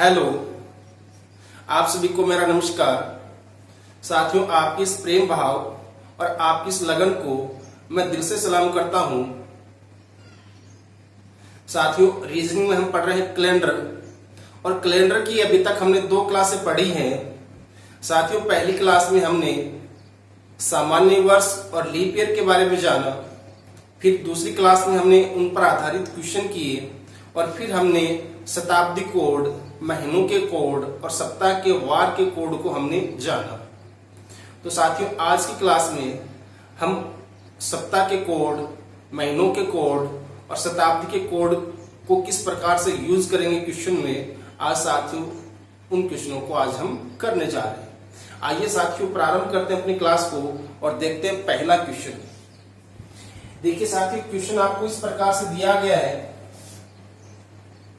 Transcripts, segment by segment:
Hello, आप सभी को मेरा नमस्कार। साथियों, आपके इस प्रेम भाव और आपकी इस लगन को मैं दिल से सलाम करता हूं। साथियों, रीजनिंग में हम पढ़ रहे हैं कैलेंडर, और कैलेंडर की अभी तक हमने 2 क्लासें पढ़ी हैं। साथियों, पहली क्लास में हमने सामान्य वर्ष और लीप ईयर के बारे में जाना, फिर दूसरी क्लास में हमने उन पर आधारित क्वेश्चन किए, और फिर हमने शताब्दी कोड, महीनों के कोड और सप्ताह के वार के कोड को हमने जाना। तो साथियों, आज की क्लास में हम सप्ताह के कोड, महीनों के कोड और शताब्दी के कोड को किस प्रकार से यूज करेंगे क्वेश्चन में, आज साथियों उन क्वेश्चनों को आज हम करने जा रहे हैं। आइए साथियों, प्रारंभ करते हैं अपनी क्लास को और देखते हैं पहला क्वेश्चन। देखिए साथियों, क्वेश्चन आपको इस प्रकार से दिया गया है,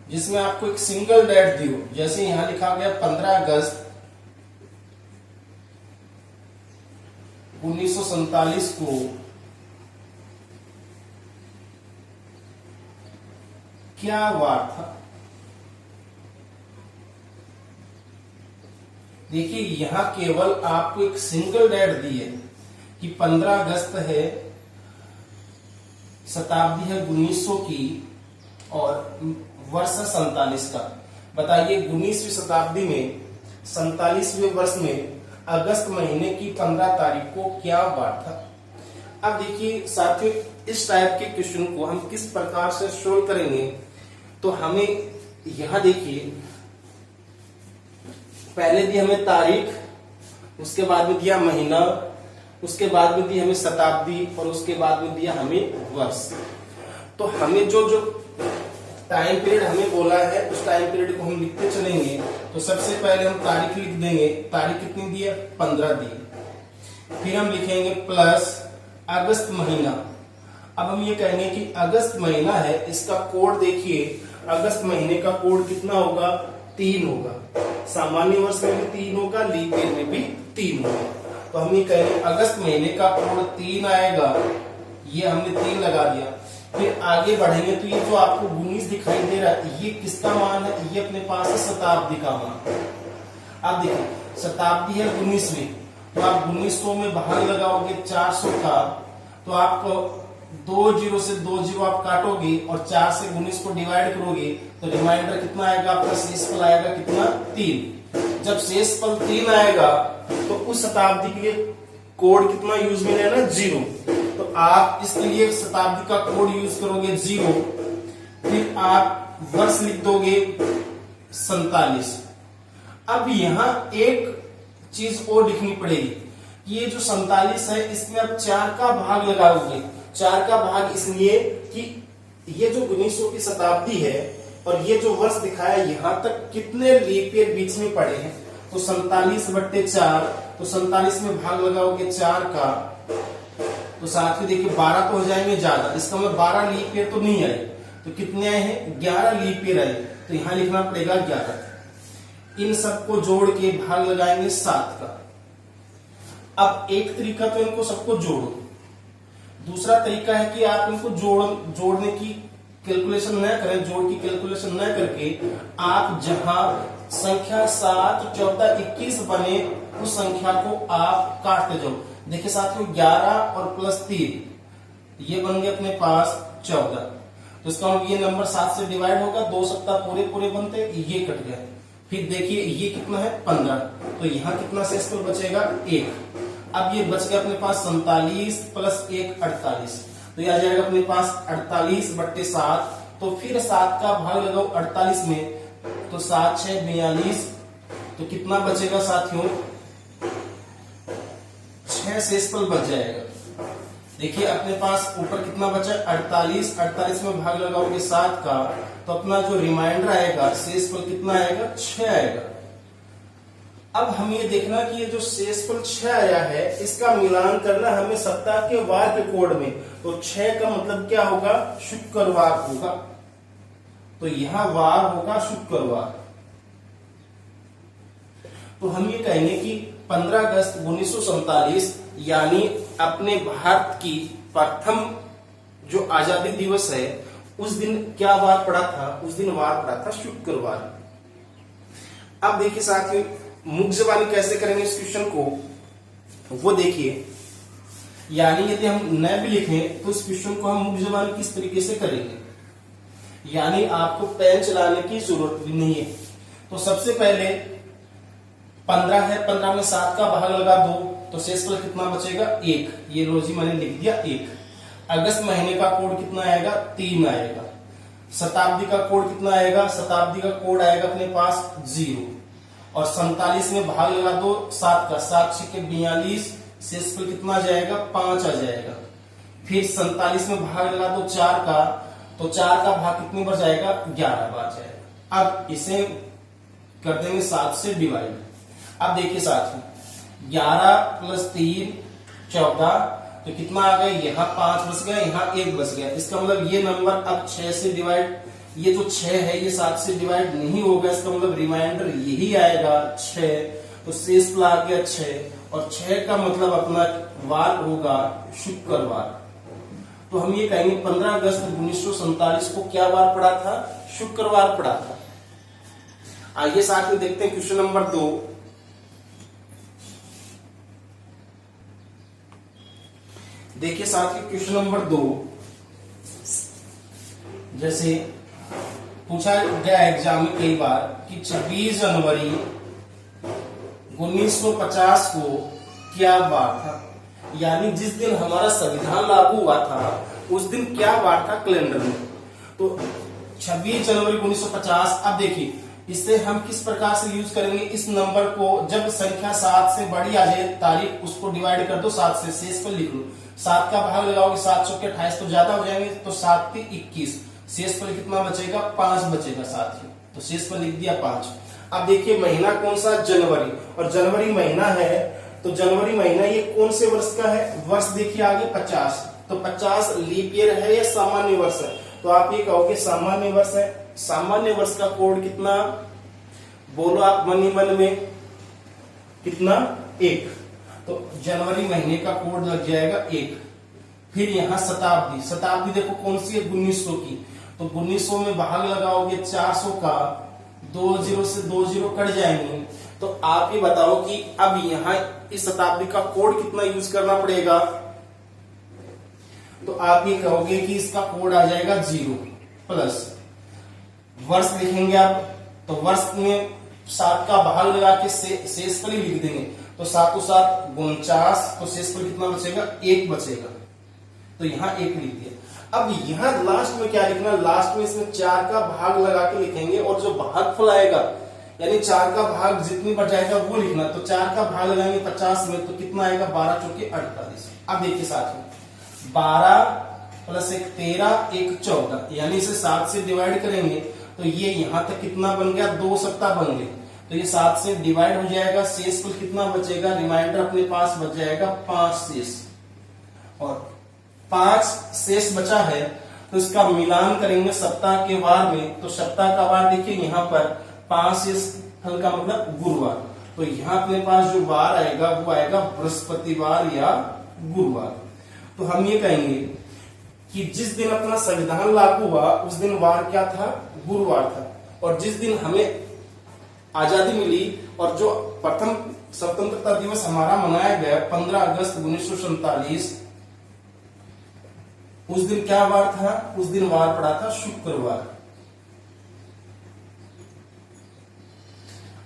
जिसमें आपको एक सिंगल डेट दी हो। जैसे यहां लिखा गया 15 अगस्त 1947 को क्या वार था। देखिए, यहां केवल आपको एक सिंगल डेट दी है कि 15 अगस्त है, शताब्दी है 1900 की और वर्ष 47 का। बताइए, 19वीं शताब्दी में 47वें वर्ष में अगस्त महीने की 15 तारीख को क्या वार था। अब देखिए साथियों, इस टाइप के क्वेश्चन को हम किस प्रकार से सोल्व करेंगे, तो हमें यहां देखिए, पहले दी हमें तारीख, उसके बाद में दिया महीना, उसके बाद में दी हमें शताब्दी और उसके बाद में दिया हमें वर्ष। तो हमें जो टाइम पीरियड हमें बोला है, उस टाइम पीरियड को हम लिखते चलेंगे। तो सबसे पहले हम तारीख लिख देंगे। तारीख कितनी दी है? 15 दी। फिर हम लिखेंगे प्लस अगस्त महीना। अब हम ये कहेंगे कि अगस्त महीना है, इसका कोड देखिए, अगस्त महीने का कोड कितना होगा? 3 होगा। सामान्य वर्ष में भी 3 होगा, लीप ईयर में भी 3 होगा। तो हम ये कहेंगे अगस्त महीने का कोड 3 आएगा। ये हमने 3 लगा दिया। फिर आगे बढ़ेंगे तो ये जो आपको 19 दिखाई दे रहा है, ये किसका मान है? ये अपने पास है शताब्दी का मान। अब देखिए, शताब्दी है 19वीं, तो आप 1900 में भाग लगाओगे 400 का, तो आपको 2 जीरो से 2 जीरो आप काटोगे और 4 से 19 को डिवाइड करोगे, तो रिमाइंडर कितना आएगा? आपका शेष फल आएगा कितना? 3। जब शेष फल 3 आएगा तो उस शताब्दी के लिए कोड कितना यूज में लेना? 0। तो आप इसके लिए शताब्दी का कोड यूज करोगे 0। फिर आप वर्ष लिख दोगे 47। अब यहां एक चीज और लिखनी पड़ेगी, ये जो 47 है, इसमें आप 4 का भाग लगाओगे। 4 का भाग इसलिए कि ये जो 1900 की शताब्दी है और ये जो वर्ष दिखाया, यहां तक कितने लीप ईयर बीच में पड़े हैं? तो 47/4, तो 47 में भाग लगाओगे 4 का, तो साथ में देखिए 12 तो हो जाएंगे ज्यादा। इसका मतलब 12 लीप ईयर तो नहीं आए, तो कितने आए हैं? 11 लीप ईयर आए। तो यहां लिखना पड़ेगा 11। इन सबको जोड़ के भाग लगाएंगे 7 का। अब एक तरीका तो इनको सबको जोड़ो, दूसरा तरीका है कि आप इनको जोड़ने की कैलकुलेशन न करें। जोड़ की कैलकुलेशन न करके आप जहां संख्या 7, 14, 21 बने, उस संख्या को आप काटते जाओ। देखिए साथियों, 11 और प्लस 3, ये बन गए अपने पास 14। तो इसका मतलब ये नंबर 7 से डिवाइड होगा, 2 सप्ताह पूरे पूरे बनते, ये कट गए। फिर देखिए ये कितना है? 15। तो यहाँ कितना शेषफल बचेगा? 1। अब ये बच गया अपने पास 47 प्लस 1 48। तो ये आ जाएगा अपने पास 48/7। तो फिर 7 का भाग लगाओ 48 में, तो 7 6 42। तो कितना बचेगा साथियों? 6 शेषफल बच जाएगा। देखिए अपने पास ऊपर कितना बचा? 48। 48 में भाग लगाओगे 7 का, तो अपना जो रिमाइंडर आएगा, शेषफल कितना आएगा? 6 आएगा। अब हम ये देखना कि ये जो शेषफल 6 आया है, इसका मिलान करना हमें सप्ताह के वार के कोड में। तो 6 का मतलब क्या होगा? शुक्रवार होगा। तो यहां वार होगा शुक्रवार। तो हम ये कहेंगे कि 15 अगस्त 1947 यानी अपने भारत की प्रथम जो आजादी दिवस है, उस दिन क्या वार पड़ा था? उस दिन वार पड़ा था शुक्रवार। अब देखिए साथियों, मुख्य जबानी कैसे करेंगे इस क्वेश्चन को, वो देखिए। यानी यदि हम न भी लिखें तो इस क्वेश्चन को हम मुख्य जबानी किस तरीके से करेंगे, यानी आपको पेन चलाने की जरूरत भी नहीं है। तो सबसे पहले 15 है, 15 में 7 का भाग लगा 2, तो शेषफल कितना बचेगा 1। ये रोजी मैंने लिख दिया 1। अगस्त महीने का कोड कितना आएगा 3 आएगा। शताब्दी का कोड कितना आएगा, शताब्दी का कोड आएगा अपने पास 0। और 47 में भाग लगा दो 7 का, 7 छिके 42, शेषफल कितना आ जाएगा 5 आ जाएगा। फिर 47 में भाग लगा दो 4 का, तो 4 का भाग कितने बार जाएगा 11 बार जाएगा। अब इसे कर देंगे 7 से डिवाइड। अब देखिए साथियों 11 प्लस 3 14, तो कितना आ गया, यहाँ 5 बच गया, यहाँ 1 बच गया। इसका मतलब ये नंबर अब 6 से डिवाइड, ये जो 6 है ये 7 से डिवाइड नहीं होगा, इसका मतलब रिमाइंडर यही आएगा 6। तो शेषफल आ गया 6, और 6 का मतलब अपना वार होगा शुक्रवार। तो हम ये कहेंगे 15 अगस्त 1947 को क्या वार पड़ा था, शुक्रवार पड़ा था। आइए साथ में देखते हैं क्वेश्चन नंबर 2। देखिए साथियों क्वेश्चन नंबर 2, जैसे पूछा गया एग्जाम में कई बार कि 26 जनवरी 1950 को क्या वार था, यानी जिस दिन हमारा संविधान लागू हुआ था उस दिन क्या वार था कैलेंडर में। तो 26 जनवरी 1950। अब देखिए इससे हम किस प्रकार से यूज करेंगे, इस नंबर को जब संख्या 7 से बड़ी आ जाए तारीख, उसको डिवाइड कर दो 7 से, शेष पर लिख लो। 7 का भाग लगाओगे 7 चौके 28, तो ज्यादा हो जाएंगे, तो 7 3 21, शेष पर कितना बचेगा 5 बचेगा साथियों, तो शेष पर लिख दिया 5। अब देखिए महीना कौन सा, जनवरी, और जनवरी महीना है, तो जनवरी महीना ये कौन से वर्ष का है, वर्ष देखिए आगे 50, तो 50 लीप ईयर है या सामान्य वर्ष है, तो आप ये कहोगे सामान्य वर्ष है। सामान्य वर्ष का कोड कितना, बोलो आप मन ही मन में, कितना 1, तो जनवरी महीने का कोड लग जाएगा 1। फिर यहाँ शताब्दी, शताब्दी देखो कौन सी है 1900 की, तो 1900 में भाग लगाओगे 400 का, 2 0 से 2 0 कट जाएंगे। तो आप ये बताओ कि अब यहाँ इस शताब्दी का कोड कितना यूज करना पड़ेगा, तो आप ये कहोगे कि इसका कोड आ जाएगा 0 प्लस वर्ष लिखेंगे आप, तो वर्ष में 7 का भाग लगा के शेषफल ही लिख देंगे, तो 7 7 49, तो शेषफल कितना बचेगा 1 बचेगा, तो यहाँ 1 लिख दिया। अब यहाँ लास्ट में क्या लिखना, लास्ट में इसमें 4 का भाग लगा के लिखेंगे, और जो भागफल आएगा यानी 4 का भाग जितनी बढ़ जाएगा वो लिखना। तो 4 का भाग लगाएंगे 50 में, तो कितना आएगा 12 चौके 48। अब देखिए साथ में 12 प्लस 1 13, 1 14, यानी इसे 7 से डिवाइड करेंगे, तो ये यहां तक कितना बन गया 2 सप्ताह बन गए, तो ये 7 से डिवाइड हो जाएगा। शेषफल कितना बचेगा, रिमाइंडर अपने पास बच जाएगा 5 शेष, और 5 शेष बचा है, तो इसका मिलान करेंगे सप्ताह के वार में। तो सप्ताह का वार देखिए यहाँ पर 5 शेष फल का मतलब गुरुवार, तो यहाँ अपने पास जो वार आएगा वो आएगा बृहस्पतिवार या गुरुवार। तो हम ये कहेंगे कि जिस दिन अपना संविधान लागू हुआ उस दिन वार क्या था, गुरुवार था। और जिस दिन हमें आजादी मिली और जो प्रथम स्वतंत्रता दिवस हमारा मनाया गया 15 अगस्त 1947, उस दिन क्या वार था, उस दिन वार पड़ा था शुक्रवार।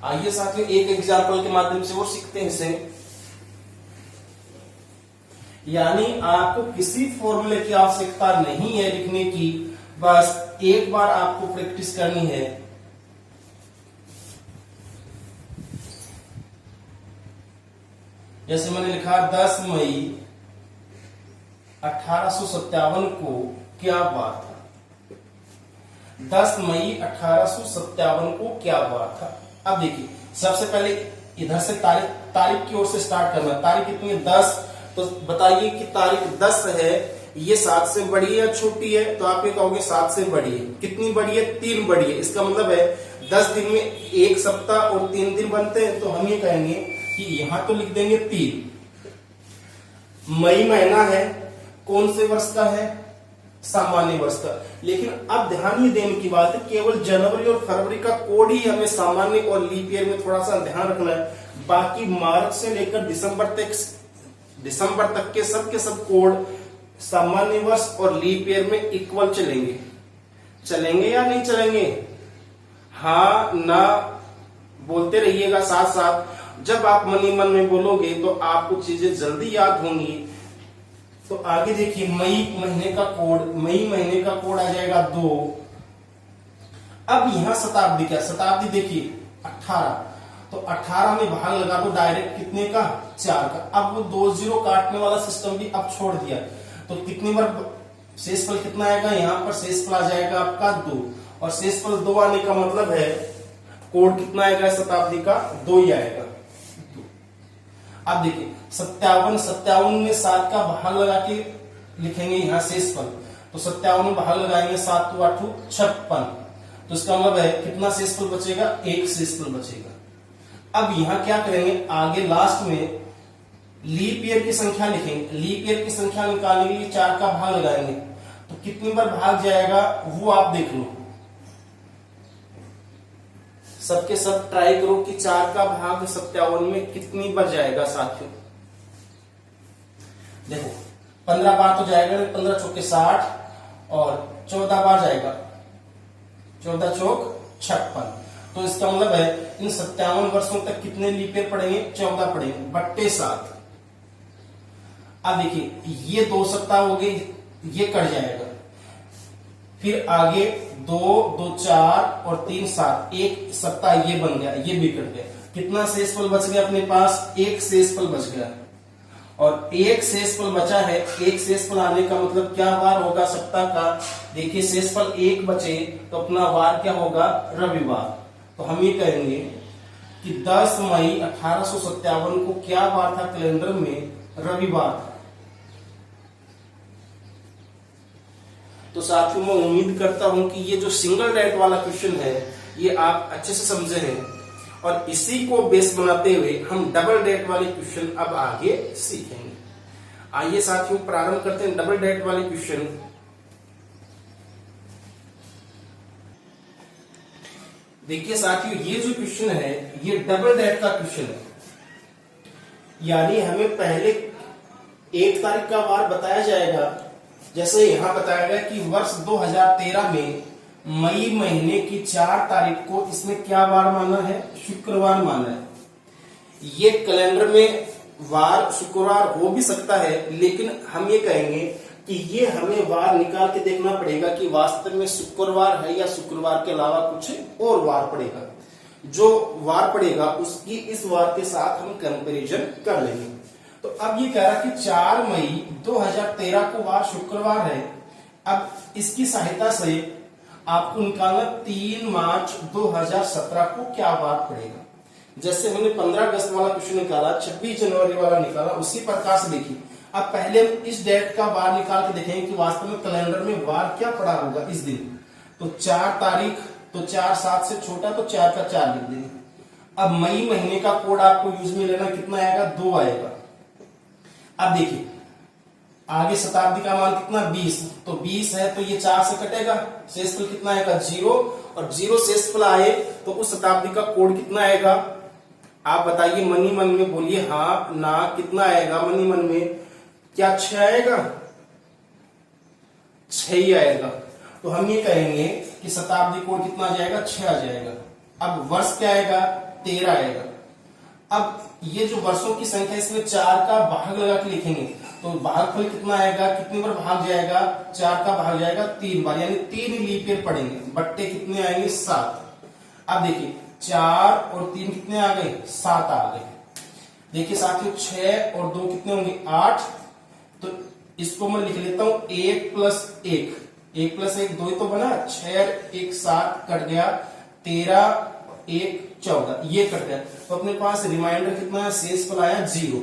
आइए साथियों एक एग्जाम्पल के माध्यम से वो सीखते हैं इसे। यानी आपको किसी फॉर्मूले की आवश्यकता नहीं है लिखने की, बस एक बार आपको प्रैक्टिस करनी है। जैसे मैंने लिखा 10 मई 1857 को क्या वार था, 10 मई 1857 को क्या वार था। अब देखिए सबसे पहले इधर से तारीख की ओर से स्टार्ट करना। तारीख कितनी है 10, तो बताइए कि तारीख 10 है, ये 7 से बड़ी है या छोटी है, तो आप ये कहोगे 7 से बड़ी है। कितनी बड़ी है, 3 बड़ी है। इसका मतलब है 10 दिन में 1 सप्ताह और 3 दिन बनते हैं, तो हम ये कहेंगे कि यहां तो लिख देंगे 3। मई महीना है, कौन से वर्ष का है, सामान्य वर्ष का। लेकिन अब ध्यान ये देने की बात है, केवल जनवरी और फरवरी का कोड ही हमें सामान्य और लीप ईयर में थोड़ा सा ध्यान रखना है। बाकी मार्च से लेकर दिसंबर तक के सब कोड सामान्य वर्ष और लीप ईयर में इक्वल चलेंगे या नहीं चलेंगे? हाँ ना बोलते रहिएगा साथ साथ। जब आप मन ही मन में बोलोगे तो आपको चीजें जल्दी याद होंगी। तो आगे देखिए, मई महीने का कोड आ जाएगा 2। अब यहां शताब्दी क्या, शताब्दी देखिए 18, तो 18 में भाग लगा दो डायरेक्ट कितने का, 4 का। अब वो 2 0 काटने वाला सिस्टम भी अब छोड़ दिया, तो कितनी बार शेषफल कितना आएगा, यहाँ पर शेषफल आ जाएगा आपका 2, और शेषफल 2 आने का मतलब है कोड कितना आएगा शताब्दी का, 2 ही आएगा। अब देखिए 57 में 7 का भाग लगा के लिखेंगे यहाँ शेषफल, तो 57 में भाग लगाएंगे 7 2 8 56, तो इसका मतलब है कितना शेषफल बचेगा, 1 शेषफल बचेगा। अब यहाँ क्या करेंगे, आगे लास्ट में लीप ईयर की संख्या लिखेंगे। लीप ईयर की संख्या निकालने के लिए 4 का भाग लगाएंगे, तो कितनी बार भाग जाएगा वो आप देख लो। सबके सब ट्राई करो कि 4 का भाग 57 में कितनी बार जाएगा साथियों। देखो 15 बार तो जाएगा, 15 चौके 60, और 14 बार जाएगा, 14 चौक 56। तो इसका मतलब है इन 57 वर्षों तक कितने लीप ईयर पड़ेंगे, 14 पड़ेंगे बट्टे 7। अब देखिए ये 2 सप्ताह हो गए, ये कट जाएगा, फिर आगे 2 2 4 और 3 7, 1 सप्ताह ये बन गया, ये भी कट गया। कितना शेषफल बच गया अपने पास, 1 शेषफल बच गया, और 1 शेषफल बचा है। 1 शेषफल आने का मतलब क्या वार होगा सप्ताह का, देखिए शेषफल 1 बचे तो अपना वार क्या होगा, रविवार। तो हम ये कहेंगे कि 10 मई 1857 को क्या वार था कैलेंडर में, रविवार था। तो साथियों मैं उम्मीद करता हूं कि ये जो सिंगल डेट वाला क्वेश्चन है ये आप अच्छे से समझे हैं, और इसी को बेस बनाते हुए हम डबल डेट वाले क्वेश्चन अब आगे सीखेंगे। आइए साथियों प्रारंभ करते हैं डबल डेट वाले क्वेश्चन। देखिए साथियों ये जो क्वेश्चन है ये डबल डेट का क्वेश्चन है, यानी हमें पहले 1 तारीख का वार बताया जाएगा। जैसे यहां बताया गया कि वर्ष 2013 में मई महीने की 4 तारीख को इसमें क्या वार माना है, शुक्रवार माना है। ये कैलेंडर में वार शुक्रवार हो भी सकता है, लेकिन हम ये कहेंगे कि ये हमें वार निकाल के देखना पड़ेगा कि वास्तव में शुक्रवार है या शुक्रवार के अलावा कुछ और वार पड़ेगा। जो वार पड़ेगा उसकी इस वार के साथ हम कंपैरिजन कर लेंगे। तो अब ये कह रहा कि 4 मई 2013 को वार शुक्रवार है। अब इसकी सहायता से आपको निकालना 3 मार्च 2017 को क्या वार पड़ेगा। जैसे हमने 15 अगस्त वाला क्वेश्चन निकाला, 26 जनवरी वाला निकाला, उसी प्रकार से देखिए अब पहले हम इस डेट का वार निकाल के देखेंगे कि वास्तव में कैलेंडर में वार क्या पड़ा होगा इस दिन। तो 4 तारीख, तो 4 7 से छोटा, तो 4 का 4 लिख देंगे। अब मई महीने का कोड आपको यूज में लेना, कितना आएगा, 2 आएगा। अब देखिए आगे शताब्दी का मान कितना, 20, तो 20 है तो ये 4 से कटेगा, शेषफल कितना आएगा, 0, और 0 शेषफल आए तो उस शताब्दी का कोड कितना आएगा, आप बताइए, मन ही मन में बोलिए हाँ ना, कितना आएगा मन ही मन में, क्या 6 आएगा, 6 ही आएगा। तो हम ये कहेंगे कि शताब्दी कोड कितना आ जाएगा, 6 आ जाएगा। अब वर्ष क्या आएगा, 13 आएगा। अब ये जो वर्षों की संख्या इसमें 4 का भाग लगा के लिखेंगे, तो भागफल कितना आएगा, कितनी बार भाग जाएगा, 4 का भाग जाएगा 3 बार, यानी 3 लीप ईयर पड़ेंगे, बट्टे कितने आएंगे, 7। अब देखिए 4 और 3 कितने आ गए, 7 आ गए। देखिए साथियों 6 और 2 कितने होंगे, 8। तो इसको मैं लिख लेता हूं 1 प्लस 1, 1 प्लस 1 2 ही तो बना, 6 1 7 कट गया, 13 1 14, ये कट गया। तो अपने पास रिमाइंडर कितना है, शेषफल आया 0।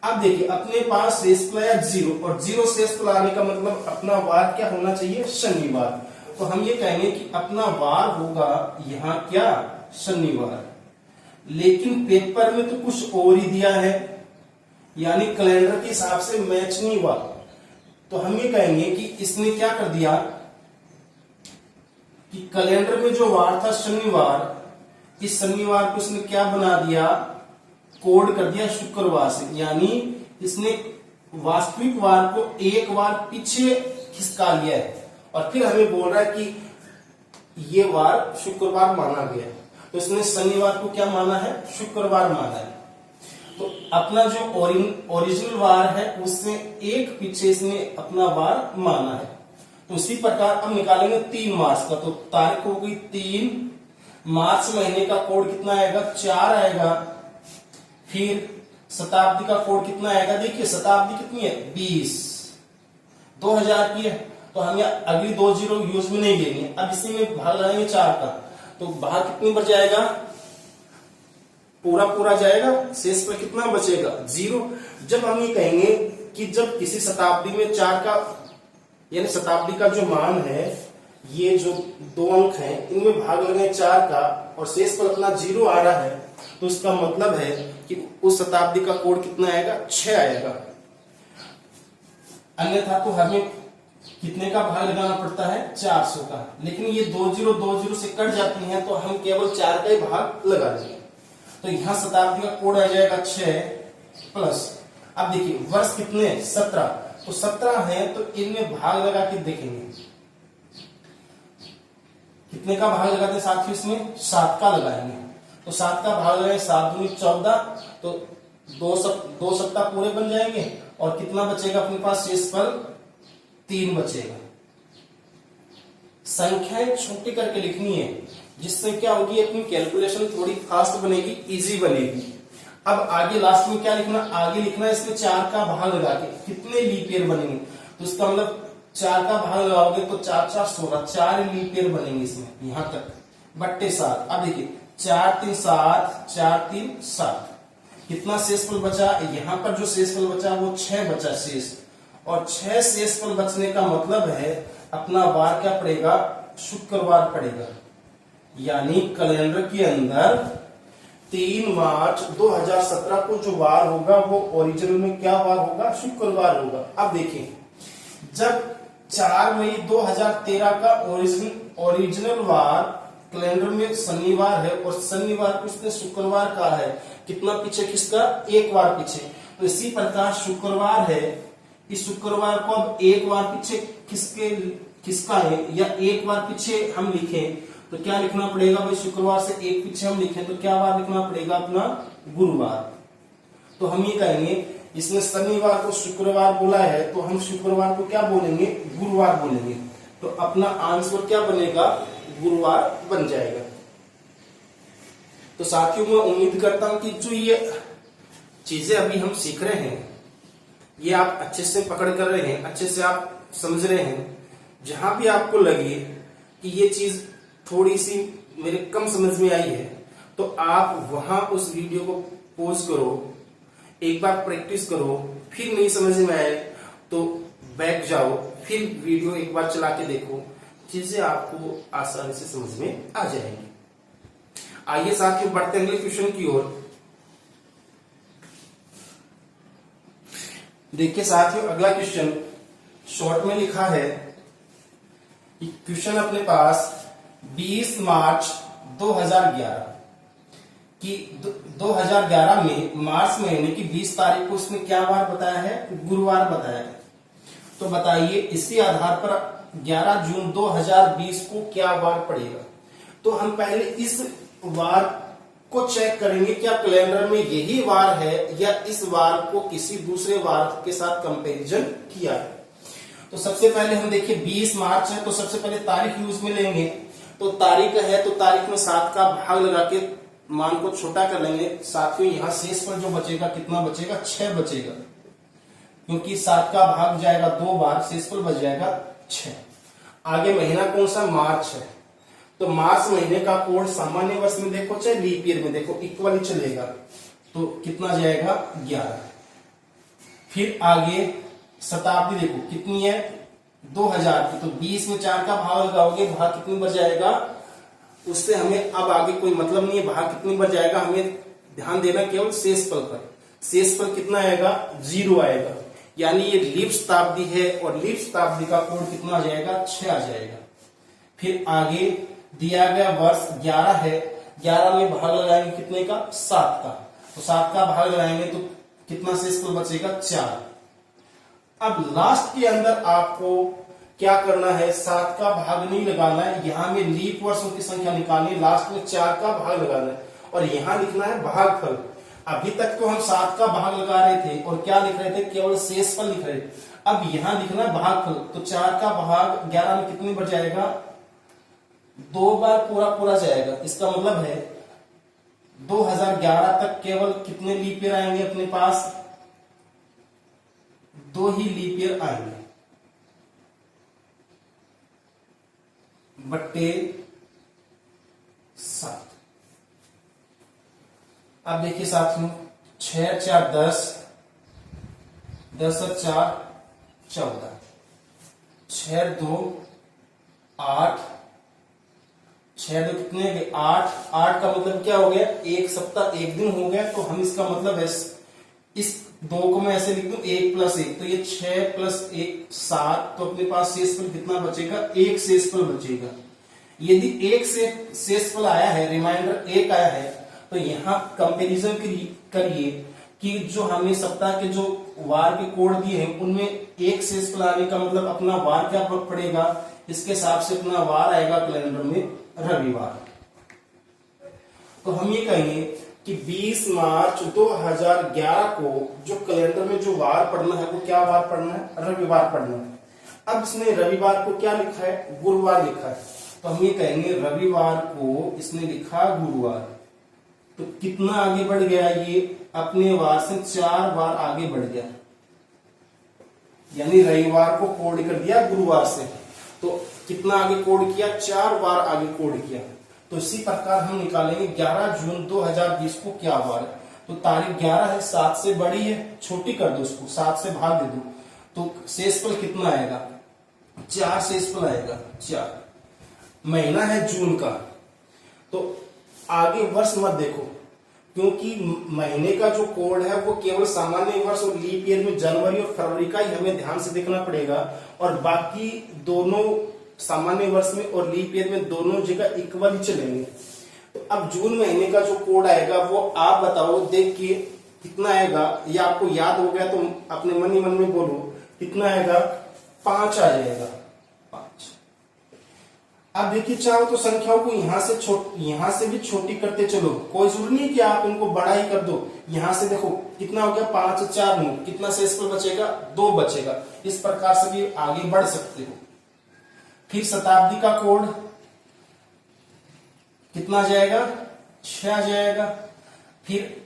अब देखिए अपने पास शेषफल आया 0, और 0 शेषफल आने का मतलब अपना वार क्या होना चाहिए, शनिवार। तो हम ये कहेंगे कि अपना वार होगा यहाँ क्या, शनिवार। लेकिन पेपर में तो कुछ और ही दिया है, यानी कैलेंडर के हिसाब से मैच नहीं हुआ। तो हम ये कहेंगे कि इसने क्या कर दिया कि कैलेंडर में जो वार था शनिवार, इस शनिवार को इसने क्या बना दिया, कोड कर दिया शुक्रवार से, यानी इसने वास्तविक वार को एक बार पीछे खिसका लिया है और फिर हमें बोल रहा है कि ये वार शुक्रवार माना गया। तो इसने शनिवार को क्या माना है, शुक्रवार माना है। तो अपना जो ओरिजिनल वार है उससे एक पीछे इसने अपना वार माना है। तो उसी प्रकार अब निकालेंगे 3 मार्च का। तो तारीख हो गई 3 मार्च, महीने का कोड कितना आएगा, 4 आएगा। फिर शताब्दी का कोड कितना आएगा, देखिए शताब्दी कितनी है, 20, 2000 की है। तो हम यहाँ अगली 2 जीरो यूज में नहीं लेंगे। अब इसी में भाग लगाएंगे 4 का, तो भाग कितनी बच जाएगा, पूरा जाएगा, शेष पर कितना बचेगा, 0। जब हम ये कहेंगे कि जब किसी शताब्दी में 4 का, यानी शताब्दी का जो मान है, ये जो 2 अंक हैं इनमें भाग लगाए 4 का और शेष पर अपना 0 आ रहा है, तो इसका मतलब है कि उस शताब्दी का कोड कितना आएगा, 6 आएगा। अन्यथा तो हमें कितने का भाग लगाना पड़ता है, 400 का। लेकिन ये 2 जीरो से कट जाती हैं तो हम केवल 4 का ही भाग लगा देंगे। तो यहां शताब्दी का कोड आ जाएगा 6 प्लस, अब देखिए वर्ष कितने, 17, तो 17 है तो इनमें भाग लगा के देखेंगे कितने का भाग लगाते हैं साथियों, इसमें 7 का लगाएंगे। तो 7 का भाग लगाए, 7 दूनी 14, तो 2 सप्ताह पूरे बन जाएंगे और कितना बचेगा अपने पास, शेष पर 3 बचेगा। संख्याएं छोटी करके लिखनी है, जिससे क्या होगी, अपनी कैलकुलेशन थोड़ी फास्ट बनेगी, इजी बनेगी। अब आगे लास्ट में क्या लिखना, आगे लिखना है इसमें 4 का भाग लगा के कितने लीप ईयर बनेंगे। तो इसका मतलब 4 का भाग लगाओगे तो 4 4 16, 4 लीप ईयर बनेंगे इसमें, यहां तक बट्टे 7। अब देखिए 4 3 7, 4 3 7, कितना शेषफल बचा, यहां पर जो शेषफल बचा वो 6 बचा शेष, और 6 शेषफल बचने का मतलब है अपना वार क्या पड़ेगा, शुक्रवार पड़ेगा। यानी कैलेंडर के अंदर 3 मार्च 2017 को जो वार होगा वो ओरिजिनल में क्या वार होगा, शुक्रवार होगा। अब देखिए जब 4 मई 2013 का ओरिजिनल वार कैलेंडर में शनिवार है और शनिवार को इसने शुक्रवार कहा है, कितना पीछे खिसका, एक बार पीछे। तो इसी प्रकार शुक्रवार है, इस शुक्रवार को अब एक बार पीछे खिसका है या एक बार पीछे हम लिखें तो क्या लिखना पड़ेगा भाई, शुक्रवार से एक पीछे हम लिखें तो क्या बार लिखना पड़ेगा अपना, गुरुवार। तो हम ये कहेंगे इसने शनिवार को शुक्रवार बोला है तो हम शुक्रवार को क्या बोलेंगे, गुरुवार बोलेंगे। तो अपना आंसर क्या बनेगा, गुरुवार बन जाएगा। तो साथियों मैं उम्मीद करता हूं कि जो ये चीजें अभी हम सीख रहे हैं ये आप अच्छे से पकड़ कर रहे हैं, अच्छे से आप समझ रहे हैं। जहां भी आपको लगे कि ये चीज थोड़ी सी मेरे कम समझ में आई है तो आप वहां उस वीडियो को पॉज करो, एक बार प्रैक्टिस करो, फिर नहीं समझ में आए तो बैक जाओ, फिर वीडियो एक बार चला के देखो, चीजें आपको आसानी से समझ में आ जाएंगी। आइए साथियों बढ़ते हैं अगले क्वेश्चन की ओर। देखिए साथियों अगला क्वेश्चन शॉर्ट में लिखा है कि क्वेश्चन अपने पास 20 मार्च 2011 कि 2011 में मार्च महीने की 20 तारीख को उसने क्या वार बताया है, गुरुवार बताया है। तो बताइए इसी आधार पर 11 जून 2020 को क्या वार पड़ेगा। तो हम पहले इस वार को चेक करेंगे क्या कैलेंडर में यही वार है या इस वार को किसी दूसरे वार के साथ कंपैरिजन किया है। तो सबसे पहले हम देखिए 20 मार्च है तो सबसे पहले तारीख यूज में लेंगे। तो तारीख है तो तारीख में 7 का भाग लगा के मान को छोटा कर लेंगे। साथियों यहाँ शेष पर जो बचेगा कितना बचेगा, 6 बचेगा, क्योंकि 7 का भाग जाएगा 2 बार, शेष पर बच जाएगा 6। आगे महीना कौन सा, मार्च है। तो मार्च महीने का कोड सामान्य वर्ष में देखो चाहे लीप ईयर में देखो इक्वल ही चलेगा, तो कितना जाएगा 11। फिर आगे शताब्दी देखो कितनी है 2000 की, तो 20 में 4 का भाग लगाओगे भाग कितनी बच जाएगा, उससे हमें अब आगे कोई मतलब नहीं है भाग कितनी बच जाएगा, हमें ध्यान देना केवल शेषफल पर। शेषफल कितना आएगा, 0 आएगा, यानी ये लीप शताब्दी है और लीप शताब्दी का कोड कितना आ जाएगा, 6 आ जाएगा। फिर आगे दिया गया वर्ष 11 है, 11 में भाग लगाएंगे कितने का, 7 का, तो 7 का भाग लगाएंगे तो कितना शेषफल बचेगा, 4। अब लास्ट के अंदर आपको क्या करना है, 7 का भाग नहीं लगाना है, यहां में लीप वर्षों की संख्या निकालनी है, लास्ट में 4 का भाग लगाना है और यहां लिखना है भागफल। अभी तक तो हम 7 का भाग लगा रहे थे और क्या लिख रहे थे, केवल शेषफल लिख रहे थे। अब यहां लिखना है भागफल, तो 4 का भाग 11 में कितनी बार जाएगा, 2 बार पूरा जाएगा। इसका मतलब है 2011 तक केवल कितने लीप ईयर आएंगे अपने पास, 2 ही लीप ईयर आएंगे, बट्टे 7। अब देखिए साथियों, 6 4 10, 10 4 14, 6 2 8, 6 2 कितने हो गए, 8, 8 का मतलब क्या हो गया, एक सप्ताह एक दिन हो गया। तो हम इसका मतलब है इस 2 को मैं ऐसे लिख दूं 1 + 1, तो ये 6 + 1 7, तो अपने पास शेषफल कितना बचेगा, 1 शेषफल बचेगा। यदि 1 से शेषफल आया है, रिमाइंडर 1 आया है, तो यहां कंपैरिजन करिए कि जो हमें सप्ताह के जो वार के कोड दिए हैं उनमें 1 शेषफल आने का मतलब अपना वार क्या पड़ेगा, इसके हिसाब से अपना वार आएगा कैलेंडर में रविवार। तो हम ये कहेंगे कि 20 मार्च 2011 को जो कैलेंडर में जो वार पड़ना है वो क्या वार पड़ना है, रविवार पड़ना है। अब इसने रविवार को क्या लिखा है, गुरुवार लिखा है, तो हम ये कहेंगे रविवार को इसने लिखा गुरुवार। तो कितना आगे बढ़ गया, ये अपने वार से 4 बार आगे बढ़ गया, यानी रविवार को कोड कर दिया गुरुवार से, तो कितना आगे कोड किया, 4 बार आगे कोड किया। तो इसी प्रकार हम निकालेंगे 11 जून 2020 को क्या वार है, तो तारीख 11 है, 7 से बड़ी है, छोटी कर दो उसको, 7 से भाग दे दो, तो शेषफल कितना आएगा, 4 शेषफल आएगा, 4। महीना है जून का, तो आगे वर्ष मत देखो, क्योंकि महीने का जो कोड है वो केवल सामान्य वर्ष और लीप ईयर में जनवरी और फरवरी का ही हमें ध्यान से देखना पड़ेगा, और बाकी दोनों सामान्य वर्ष में और लीप ईयर में दोनों जगह इक्वल ही चलेंगे। तो अब जून महीने का जो कोड आएगा वो आप बताओ, देख के कितना आएगा, ये आपको याद हो गया तो अपने मन ही मन में बोलो कितना आएगा, 5 आ जाएगा, 5। अब देखिए चाहो तो संख्याओं को यहां से भी छोटी करते चलो, कोई जरूरी नहीं कि आप इनको बड़ा ही कर दो। यहां से देखो कितना हो गया, 5 4 9, कितना शेषफल बचेगा, 2 बचेगा। इस प्रकार से भी आगे बढ़ सकते हो। फिर शताब्दी का कोड कितना जाएगा, 6 आ जाएगा। फिर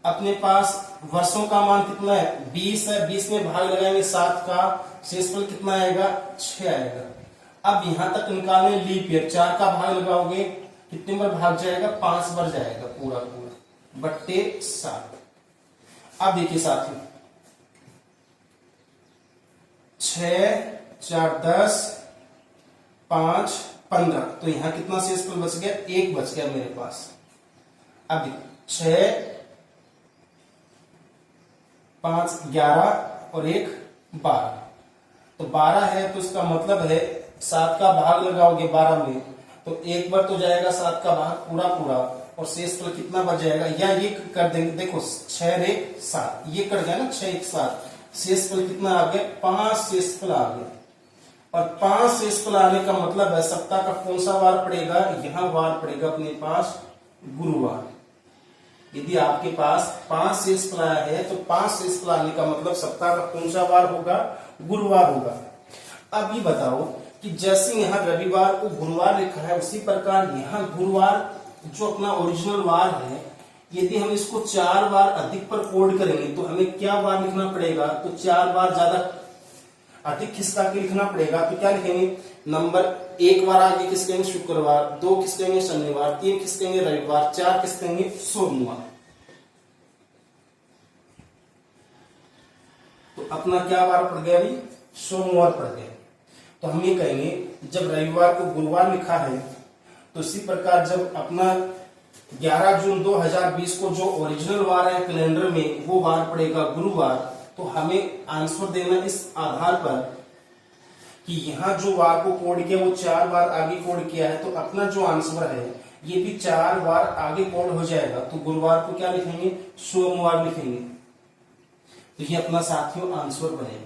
अपने पास वर्षों का मान कितना है, 20 है, 20 में भाग लगाएंगे 7 का, शेषफल कितना आएगा, 6 आएगा। अब यहां तक निकालने लीप ईयर, 4 का भाग लगाओगे कितने बार भाग जाएगा, 5 बार जाएगा पूरा बट्टे 7। अब देखिए साथियों, 6 4 10 5 15, तो यहां कितना शेषफल बच गया, 1 बच गया मेरे पास। अब 6 5 11 और 1 12, तो 12 है, तो इसका मतलब है 7 का भाग लगाओगे 12 में, तो 1 बार तो जाएगा 7 का भाग पूरा, और शेषफल कितना बच जाएगा, या ये कर देंगे, देखो 6 1 7, ये कर गया ना, 6 1 7, शेषफल कितना आ गया, 5 शेषफल आ गया। और 5 शेषफल आने का मतलब है सप्ताह का कौन सा वार पड़ेगा, यहां वार पड़ेगा अपने पास गुरुवार। यदि आपके पास 5 शेषफल आया है तो 5 शेषफल आने का मतलब सप्ताह का कौन सा वार होगा, गुरुवार होगा। अब ये बताओ कि जैसे यहाँ रविवार को गुरुवार लिखा है, उसी प्रकार यहाँ गुरुवार जो अपना ओरिजिनल वार है, यदि हम इसको 4 बार अधिक पर कोड करेंगे तो हमें क्या बार लिखना पड़ेगा, तो 4 बार ज्यादा अधिक खिसका के लिखना पड़ेगा। तो क्या लिखेंगे, नंबर 1 बार आगे खिसकेंगे शुक्रवार, 2 खिसकेंगे शनिवार, 3 खिसकेंगे रविवार, 4 खिसकेंगे सोमवार। तो अपना क्या वार पड़ गया अभी, सोमवार पड़ गया। तो हम ये कहेंगे जब रविवार को गुरुवार लिखा है, तो इसी प्रकार जब अपना 11 जून 2020 को जो ओरिजिनल वार है कैलेंडर में, वो वार पड़ेगा गुरुवार, तो हमें आंसर देना इस आधार पर कि यहाँ जो वार को कोड किया वो 4 बार आगे कोड किया है, तो अपना जो आंसर है ये भी 4 बार आगे कोड हो जाएगा। तो गुरुवार को क्या लिखेंगे, सोमवार लिखेंगे, तो ये अपना साथियों आंसर बनेगा।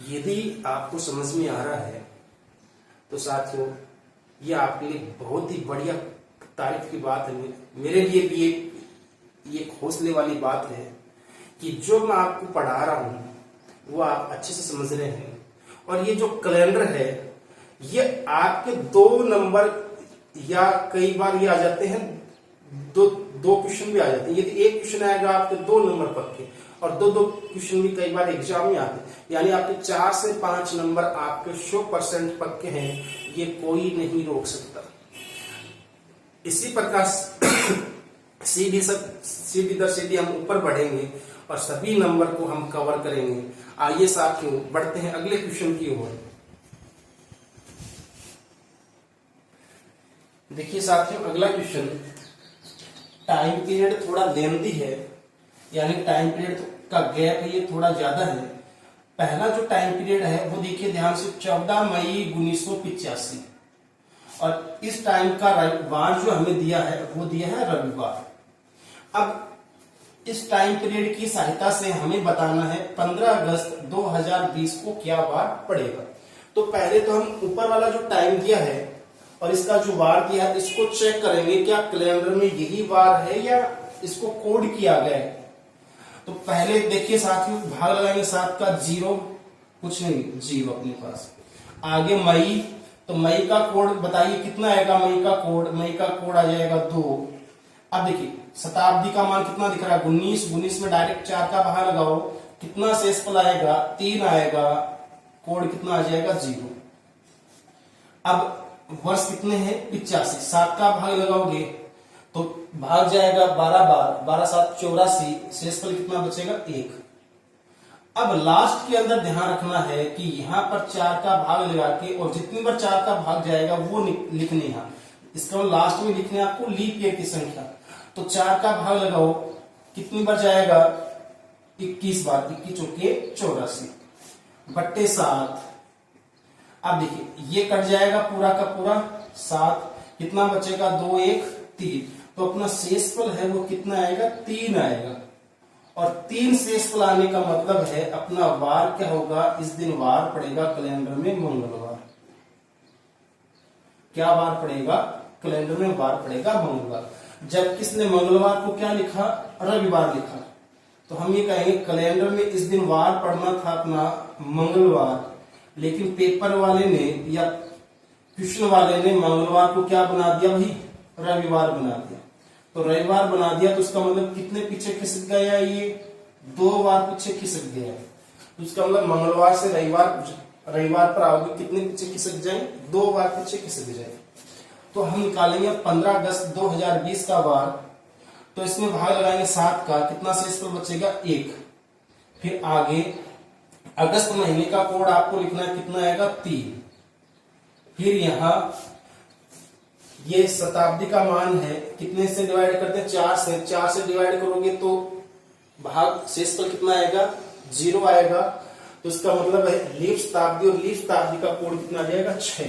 यदि आपको समझ में आ रहा है तो साथियों ये आपके लिए बहुत ही बढ़िया तारीफ की बात है, मेरे लिए भी ये हौसले वाली बात है कि जो मैं आपको पढ़ा रहा हूं वो आप अच्छे से समझ रहे हैं। और ये जो कैलेंडर है ये आपके 2 नंबर या कई बार ये आ जाते हैं, दो क्वेश्चन भी आ जाते हैं। यदि एक क्वेश्चन आएगा आपके 2 नंबर पक्के, और दो क्वेश्चन भी कई बार एग्जाम में आते हैं, यानी आपके 4 से 5 नंबर आपके 100% पक्के हैं, ये कोई नहीं रोक सकता। इसी प्रकार सीधी दर सीधी हम ऊपर बढ़ेंगे और सभी नंबर को हम कवर करेंगे। आइए साथियों बढ़ते हैं अगले क्वेश्चन की ओर। देखिए साथियों अगला क्वेश्चन, टाइम पीरियड थोड़ा लेंथी है, यानी टाइम पीरियड का गैप है ये थोड़ा ज्यादा है। पहला जो टाइम पीरियड है वो देखिए ध्यान से 14 मई 1985, और इस टाइम का वार जो हमें दिया है वो दिया है रविवार। अब इस टाइम पीरियड की सहायता से हमें बताना है 15 अगस्त 2020 को क्या वार पड़ेगा। तो पहले तो हम ऊपर वाला जो टाइम दिया है और इसका जो वार दिया है इसको चेक करेंगे, क्या कैलेंडर में यही वार है या इसको कोड किया गया है। तो पहले देखिए साथियों भाग लगाएंगे 7 का 0, कुछ नहीं 0 अपने पास। आगे मई, तो मई का कोड बताइए कितना आएगा, मई का कोड आ जाएगा 2। अब देखिए शताब्दी का मान कितना दिख रहा है 19 में डायरेक्ट 4 का भाग लगाओ, कितना शेषफल आएगा 3 आएगा, कोड कितना आ जाएगा 0। अब वर्ष कितने हैं 85, 7 का भाग लगाओगे तो भाग जाएगा 12 बार, 12 7 84, शेषफल कितना बचेगा 1। अब लास्ट के अंदर ध्यान रखना है कि यहाँ पर 4 का भाग लगा के और जितनी बार 4 का भाग जाएगा वो लिखने है। इसका लास्ट में लिखने आपको लीप ईयर की संख्या। तो 4 का भाग लगाओ, कितनी बार जाएगा 21 बार, 21 चौके 84 बट्टे 7। अब देखिए ये कट जाएगा पूरा का पूरा 7, कितना बचेगा 2 1 3। तो अपना शेषफल है वो कितना आएगा 3 आएगा, और 3 शेषफल आने का मतलब है अपना वार क्या होगा, इस दिन वार पड़ेगा कैलेंडर में मंगलवार। क्या वार पड़ेगा कैलेंडर में, वार पड़ेगा मंगलवार। जब किसने मंगलवार को क्या लिखा, रविवार लिखा, तो हम ये कहेंगे कैलेंडर में इस दिन वार पड़ना था अपना मंगलवार, लेकिन पेपर वाले ने या क्वेश्चन वाले ने मंगलवार को क्या बना दिया भाई, रविवार बना दिया। तो रविवार बना दिया तो उसका मतलब कितने पीछे खिसक गया, ये 2 बार पीछे खिसक गया। तो उसका मतलब मंगलवार से रविवार पर आओगे कितने पीछे खिसक जाए, 2 बार पीछे खिसक जाए। तो हम निकालेंगे 15 अगस्त 2020 का वार, तो इसमें भाग लगाएंगे 7 का, कितना शेषफल बचेगा 1। फिर आगे अगस्त महीने का कोड आपको लिखना है, कितना आएगा 3। फिर यहां ये शताब्दी का मान है, कितने से डिवाइड करते हैं 4 से, 4 से डिवाइड करोगे तो भाग शेषफल कितना आएगा 0 आएगा। तो इसका मतलब है लीप शताब्दी, और लीप शताब्दी का कोड कितना आ जाएगा 6।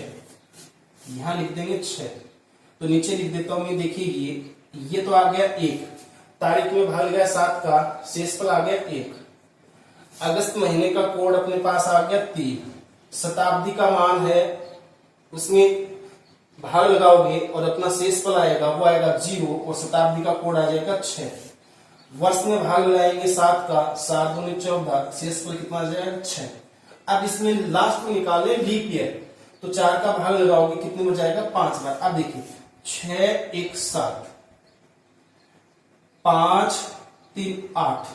यहां लिख देंगे 6। तो नीचे लिख देता हूं, ये देखिए ये तो आ गया 1, तारीख में भाग गया 7 का, शेषफल आ गया 1। अगस्त महीने का कोड अपने पास आ गया 3। शताब्दी का मान है उसमें भाग लगाओगे और अपना शेषफल आएगा वो आएगा 0, और शताब्दी का कोड आ जाएगा 6। वर्ष में भाग लगाएंगे 7 का, 7 दूनी 14, शेषफल कितना आ जाएगा 6। अब इसमें लास्ट में निकाले लीप ईयर, तो 4 का भाग लगाओगे कितने में जाएगा 5 बार। अब देखिए 6 1 7, 5 3 8,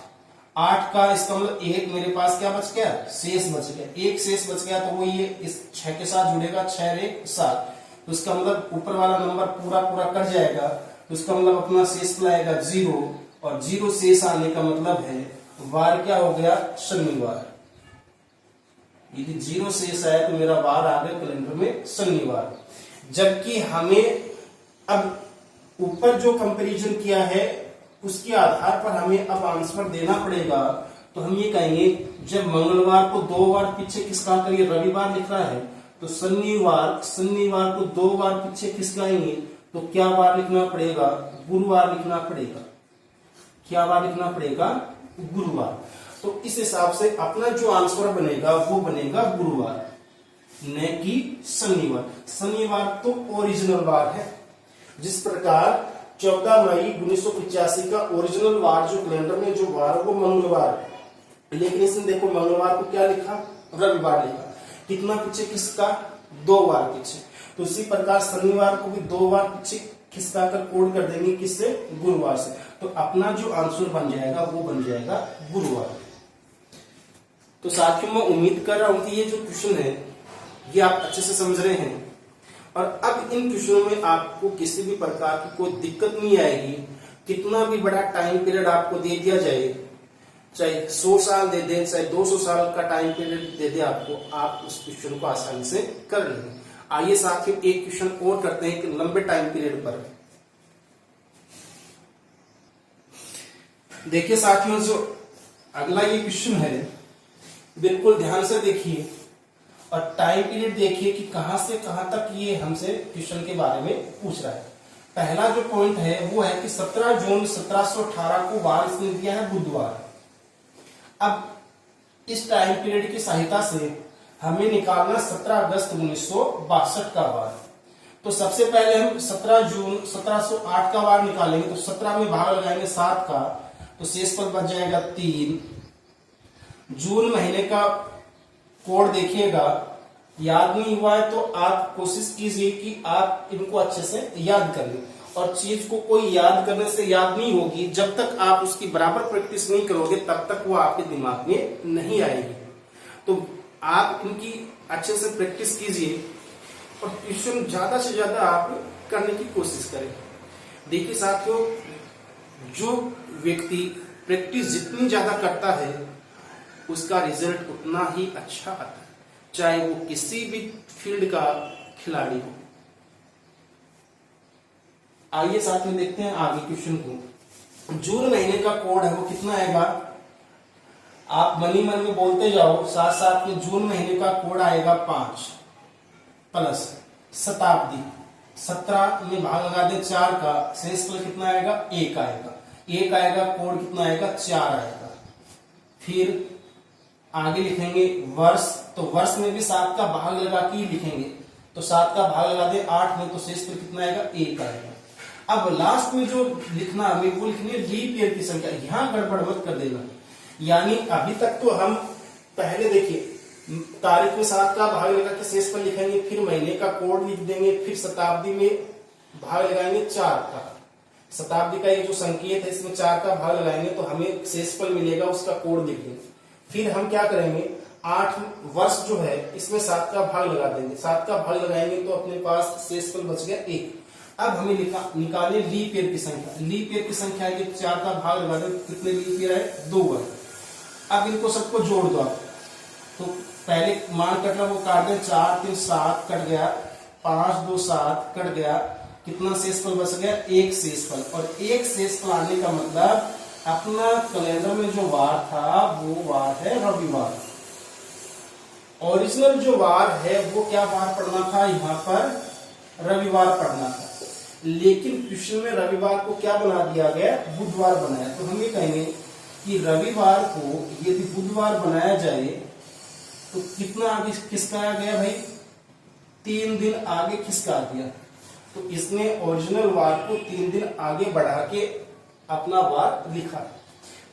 8 का इसका मतलब 1 मेरे पास क्या बच गया, शेष बच गया, 1 शेष बच गया, तो वो ये इस 6 के साथ जुड़ेगा, 6 1 7। तो इसका मतलब ऊपर वाला नंबर पूरा कट जाएगा, तो इसका मतलब अपना शेष आएगा 0, और 0 शेष आने का मतलब है वार क्या हो गया, शनिवार। यदि 0 शेष आया तो मेरा वार आ गया कैलेंडर में शनिवार। जबकि हमें अब ऊपर जो कंपैरिजन किया है उसके आधार पर हमें अब आंसर देना पड़ेगा। तो हम ये कहेंगे जब मंगलवार को 2 बार पीछे खिसका कर ये रविवार लिख रहा है, तो शनिवार को 2 बार पीछे खिसकाएंगे तो क्या बार लिखना पड़ेगा? गुरुवार लिखना पड़ेगा। क्या बार लिखना पड़ेगा? गुरुवार। तो इस हिसाब से अपना जो आंसर बनेगा वो बनेगा गुरुवार, न कि शनिवार। शनिवार तो ओरिजिनल वार है। जिस प्रकार 14 मई 1985 का ओरिजिनल वार जो कैलेंडर में जो वार वो मंगलवार है, लेकिन इसमें देखो मंगलवार को क्या लिखा? रविवार लिखा। कितना पीछे खिसका? 2 बार पीछे। तो इसी प्रकार शनिवार को भी 2 बार पीछे खिसका कर कोड कर देंगे, किससे? गुरुवार से। तो अपना जो आंसर बन जाएगा वो बन जाएगा गुरुवार। तो साथियों मैं उम्मीद कर रहा हूं कि ये जो क्वेश्चन है ये आप अच्छे से समझ रहे हैं, और अब इन क्वेश्चनों में आपको किसी भी प्रकार की कोई दिक्कत नहीं आएगी। कितना भी बड़ा टाइम पीरियड आपको दे दिया जाए, चाहे 100 साल दे दे, चाहे 200 साल का टाइम पीरियड दे दे आपको, आप उस क्वेश्चन को आसानी से कर लेंगे। आइए साथियों एक क्वेश्चन और करते हैं एक लंबे टाइम पीरियड पर। देखिए साथियों, जो अगला ये क्वेश्चन है बिल्कुल ध्यान से देखिए और टाइम पीरियड देखिए कि कहां से कहां तक ये हमसे क्वेश्चन के बारे में पूछ रहा है। पहला जो पॉइंट है वो है कि 17 जून 1718 को वार इसने दिया है बुधवार। अब इस टाइम पीरियड की सहायता से हमें निकालना 17 अगस्त 1962 का वार। तो सबसे पहले हम 17 जून 1708 का वार निकालेंगे, तो 17 में भाग लगाएंगे 7 का, तो शेष पद बच जाएगा 3। जून महीने का कोड देखिएगा, याद नहीं हुआ है तो आप कोशिश कीजिए कि आप इनको अच्छे से याद कर लें। और चीज को कोई याद करने से याद नहीं होगी, जब तक आप उसकी बराबर प्रैक्टिस नहीं करोगे तब तक वो आपके दिमाग में नहीं आएगी। तो आप इनकी अच्छे से प्रैक्टिस कीजिए और क्वेश्चन ज्यादा से ज्यादा आप करने की कोशिश करें। देखिए साथियों, जो व्यक्ति प्रैक्टिस जितनी ज्यादा करता है उसका रिजल्ट उतना ही अच्छा आता है, चाहे वो किसी भी फील्ड का खिलाड़ी हो। आइए साथ में देखते हैं आगे क्वेश्चन को। जून महीने का कोड है वो कितना आएगा? आप मनी मन में बोलते जाओ साथ साथ में। जून महीने का कोड आएगा 5 प्लस शताब्दी, 17 में भाग लगा दे 4 का, शेष फल कितना आएगा? 1 आएगा। 1 आएगा, कोड कितना आएगा? 4 आएगा। फिर आगे लिखेंगे वर्ष, तो वर्ष में भी 7 का भाग लगा के लिखेंगे, तो 7 का भाग लगा दे 8 में, तो शेष फल कितना आएगा? 1 आएगा। अब लास्ट में जो लिखना हमें वो लिखनी है लीप ईयर की संख्या। यहां गड़बड़ मत कर देना। यानी अभी तक तो हम पहले देखिए तारीख में 7 का भाग लगा के शेष फल लिखेंगे, फिर महीने का कोड लिख देंगे, फिर शताब्दी में भाग लगाएंगे 4 का। शताब्दी का ये जो संकेत है इसमें 4 का भाग लगाएंगे तो हमें शेष फल मिलेगा, उसका कोड लिख देंगे। फिर हम क्या करेंगे, 8 वर्ष जो है इसमें 7 का भाग लगा देंगे, 7 का भाग लगाएंगे तो अपने पास शेष फल बच गया 1। अब हमें निकाले लीप ईयर की संख्या। लीप ईयर की संख्या है 4 का भाग लगा दे, कितने लीप ईयर है? 2 बार। अब इनको सबको जोड़ दो आप, तो पहले मान कट रहा वो काट दे, 4 3 7 कट गया, 5 2 7 कट गया, कितना शेष फल बच गया? 1 शेष फल। और 1 शेष फल आने का मतलब अपना कैलेंडर में जो वार था वो वार है रविवार। ओरिजिनल जो वार है वो क्या वार पढ़ना था? यहाँ पर रविवार पढ़ना था, लेकिन क्वेश्चन में रविवार को क्या बना दिया गया? बुधवार बनाया। तो हम ये कहेंगे कि रविवार को यदि बुधवार बनाया जाए तो कितना आगे खिसकाया गया भाई? 3 दिन आगे खिसका दिया। तो इसने ओरिजिनल वार को 3 दिन आगे बढ़ा के अपना वार लिखा।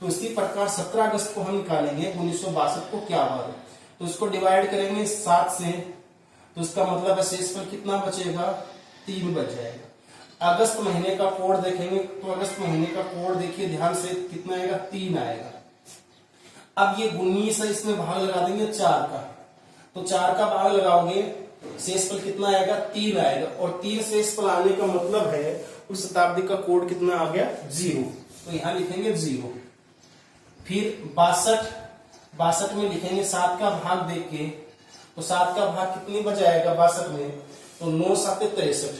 तो इसी प्रकार 17 अगस्त को हम निकालेंगे 1962 को क्या वार है, तो इसको डिवाइड करेंगे 7 से, तो इसका मतलब है शेषफल कितना बचेगा? 3 बच जाएगा। अगस्त महीने का कोड देखेंगे तो अगस्त महीने का कोड देखिए ध्यान से, कितना आएगा? 3 आएगा। अब ये 19 है, इसमें भाग लगा देंगे 4 का, तो 4 का भाग लगाओगे शेषफल कितना आएगा? 3 आएगा। और 3 शेषफल आने का मतलब है उस शताब्दी का कोड कितना आ गया? 0, तो यहां लिखेंगे 0। फिर 62 में लिखेंगे 7 का भाग देख के, तो 7 का भाग कितनी बच जाएगा 62 में? तो 9 7 63,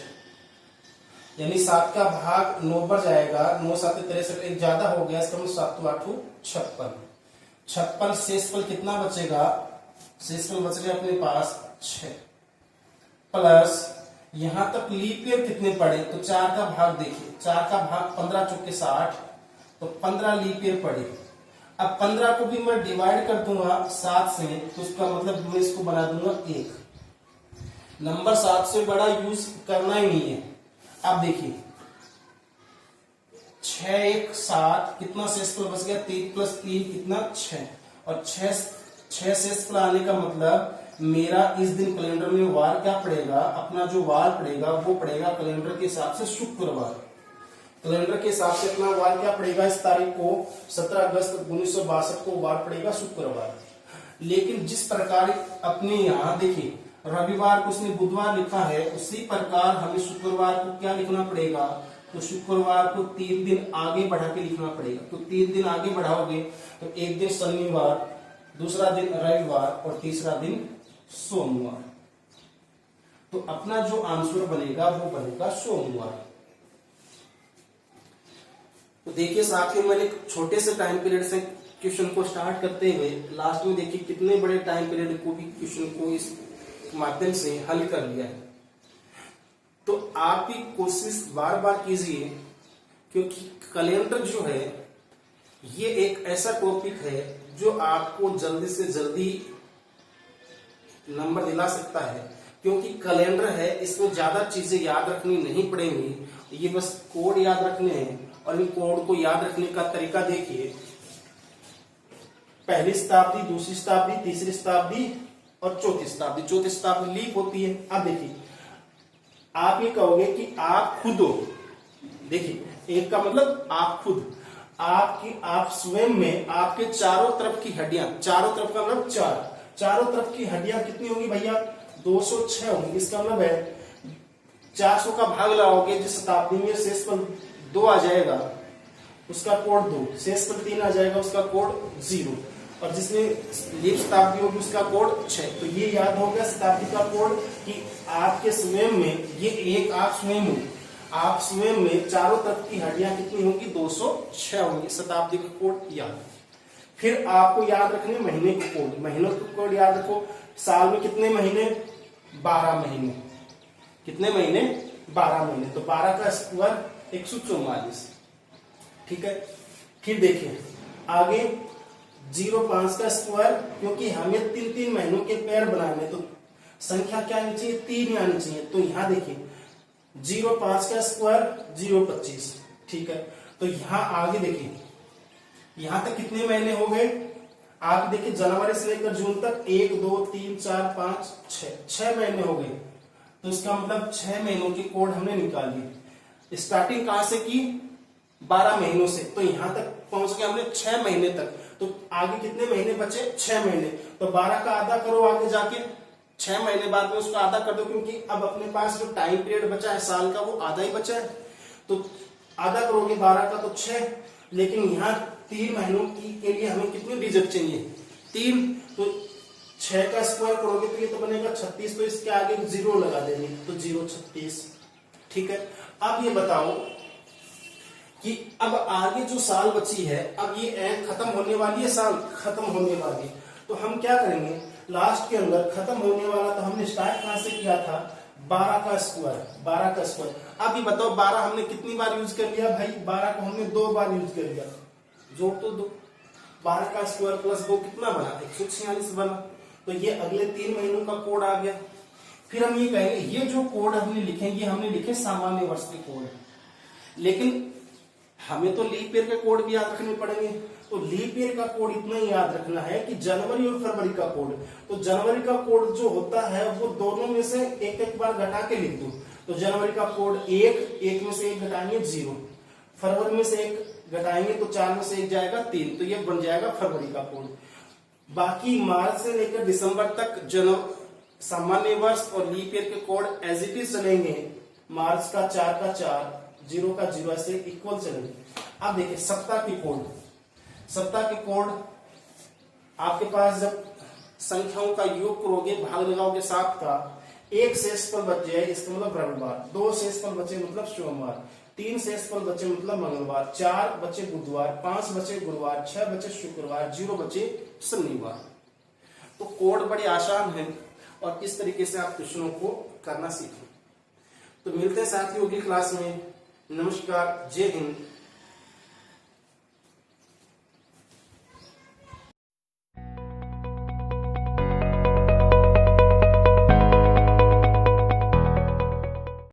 यानी 7 का भाग 9 पर जाएगा, 9 7 63, एक ज्यादा हो गया, इसका मतलब 7 8 56। 56 शेषफल कितना बचेगा, शेषफल बच गया अपने पास 6, प्लस यहां तक लीप ईयर कितने पड़े, तो 4 का भाग देखिए, 4 का भाग 15 चौके 60, तो 15 लीप ईयर पड़े। अब 15 को भी मैं डिवाइड कर दूंगा 7 से, तो उसका मतलब मैं इसको बना दूंगा 1। नंबर 7 से बड़ा यूज करना ही नहीं है। अब देखिए 6 1 7, कितना शेषफल बच गया, 3 + 3 कितना 6, और 6 शेषफल आने का मतलब मेरा इस दिन कैलेंडर में वार क्या पड़ेगा, अपना जो वार पड़ेगा वो पड़ेगा कैलेंडर के हिसाब से शुक्रवार। कैलेंडर के हिसाब से अपना वार क्या पड़ेगा, इस तारीख को 17 अगस्त 1962 को वार पड़ेगा शुक्रवार। लेकिन जिस प्रकार अपने यहाँ देखिए रविवार को उसने बुधवार लिखा है, उसी प्रकार हमें शुक्रवार को क्या लिखना पड़ेगा, तो शुक्रवार को 3 दिन आगे बढ़ा के लिखना पड़ेगा। तो 3 दिन आगे बढ़ाओगे तो एक दिन शनिवार, दूसरा दिन रविवार और तीसरा दिन सोमवार। तो अपना जो आंसर बनेगा वो बनेगा सोमवार। तो देखिए साथियों, मैंने छोटे से टाइम पीरियड से क्वेश्चन को स्टार्ट करते हुए लास्ट में देखिए कितने बड़े टाइम पीरियड को भी क्वेश्चन को इस माध्यम से हल कर लिया है। तो आप भी कोशिश बार बार कीजिए, क्योंकि कैलेंडर जो है ये एक ऐसा टॉपिक है जो आपको जल्दी से जल्दी नंबर दिला सकता है। क्योंकि कैलेंडर है, इसमें ज्यादा चीजें याद रखनी नहीं पड़ेंगी, ये बस कोड याद रखने हैं। और इन कोड को याद रखने का तरीका देखिए, पहली शताब्दी, दूसरी शताब्दी, तीसरी शताब्दी और चौथी शताब्दी। चौथी शताब्दी लीप होती है। अब देखिए आप ये कहोगे कि आप खुद हो, देखिए एक का मतलब आप खुद, आप स्वयं में आपके चारों तरफ की हड्डियां, चारों तरफ का मतलब चारों तरफ की हड्डियां कितनी होंगी भैया, 206 होंगी। इसका मतलब है 400 का भाग लगाओगे, जिस शताब्दी में शेषफल 2 आ जाएगा उसका कोड 2, शेषफल 3 आ जाएगा उसका कोड 0, और जिसमें लीप शताब्दी होगी उसका कोड 6। तो ये याद हो गया शताब्दी का कोड कि आपके स्वयं में, ये एक आप स्वयं हो, आप स्वयं में चारों तरफ की हड्डियां कितनी होंगी, 206 होंगी। शताब्दी का कोड याद। फिर आपको याद रखने महीने के कोड, महीनों के कोड याद रखो। साल में कितने महीने, 12 महीने। कितने महीने, 12 महीने। तो 12 का स्क्वायर 144, ठीक है। फिर देखिए आगे 05 का स्क्वायर, क्योंकि हमें 3 महीनों के पेयर बनाने, तो संख्या क्या आनी चाहिए, 3 आनी चाहिए। तो यहां देखिए 05 का स्क्वायर 025, ठीक है। तो यहां आगे देखिए, यहां तक कितने महीने हो गए, आप देखिए जनवरी से लेकर जून तक 1 2 3 4 5 6 महीने हो गए। तो इसका मतलब 6 महीनों की कोड हमने निकाल ली। स्टार्टिंग कहां से की, 12 महीनों से, तो यहां तक पहुंच गए हमने 6 महीने तक। तो आगे कितने महीने बचे, 6 महीने। तो 12 का आधा करो आगे जाके, 6 महीने बाद में उसका आधा कर दो, क्योंकि अब अपने पास जो टाइम पीरियड बचा है साल का वो आधा ही बचा है। तो आधा करोगे 12 का तो 6, लेकिन यहाँ 3 महीनों की के लिए हमें कितने डिजिट चाहिए, 3। तो 6 का स्क्वायर करोगे तो ये तो बनेगा 36, तो इसके आगे 0 लगा देंगे, तो 0 36, ठीक है। अब ये बताओ कि अब आगे जो साल बची है, अब ये एंड खत्म होने वाली है, साल खत्म होने वाली है। तो हम क्या करेंगे, लास्ट के अंदर खत्म होने वाला, तो हमने स्टार्ट कहां से किया था, 12 का स्क्वायर, 12 का स्क्वायर। अब ये बताओ 12 हमने कितनी बार यूज कर लिया भाई, 12 को हमने 2 बार यूज कर लिया, जोड़ तो दो, 12 का स्क्वायर प्लस 2 कितना बना, 146 बना। तो ये अगले 3 महीनों का कोड आ गया। फिर हम ये कहेंगे ये जो कोड हमने लिखे, ये हमने लिखे सामान्य वर्ष के कोड, लेकिन हमें तो लीप ईयर के कोड भी याद रखने पड़ेंगे। तो लीप ईयर का कोड इतना ही याद रखना है कि जनवरी और फरवरी का कोड, तो जनवरी का कोड जो होता है वो दोनों में से एक एक बार घटा के लिख दो। तो जनवरी का कोड 1 में से 1 घटाएंगे 0, फरवरी में से 1 घटाएंगे तो 4 में से 1 जाएगा 3, तो ये बन जाएगा फरवरी का कोड। बाकी मार्च से लेकर दिसंबर तक सामान्य वर्ष और लीप ईयर के कोड एज इट इज चलेंगे। मार्च का 4 का 4, 0 का 0 ऐसे इक्वल चलेंगे। अब देखिए सप्ताह के कोड, सप्ताह के कोड आपके पास जब संख्याओं का योग करोगे, भाग लगाओगे 7 का, एक शेषफल बचे है, इसका मतलब रविवार। 2 शेषफल बचे मतलब सोमवार। 3 शेषफल बचे मतलब मंगलवार। 4 बचे बुधवार। 5 बचे गुरुवार। 6 बचे शुक्रवार। 0 बचे शनिवार। तो कोड बड़े आसान है और इस तरीके से आप क्वेश्चनों को करना सीखें। तो मिलते हैं साथियों अगली क्लास में। नमस्कार, जय हिंद।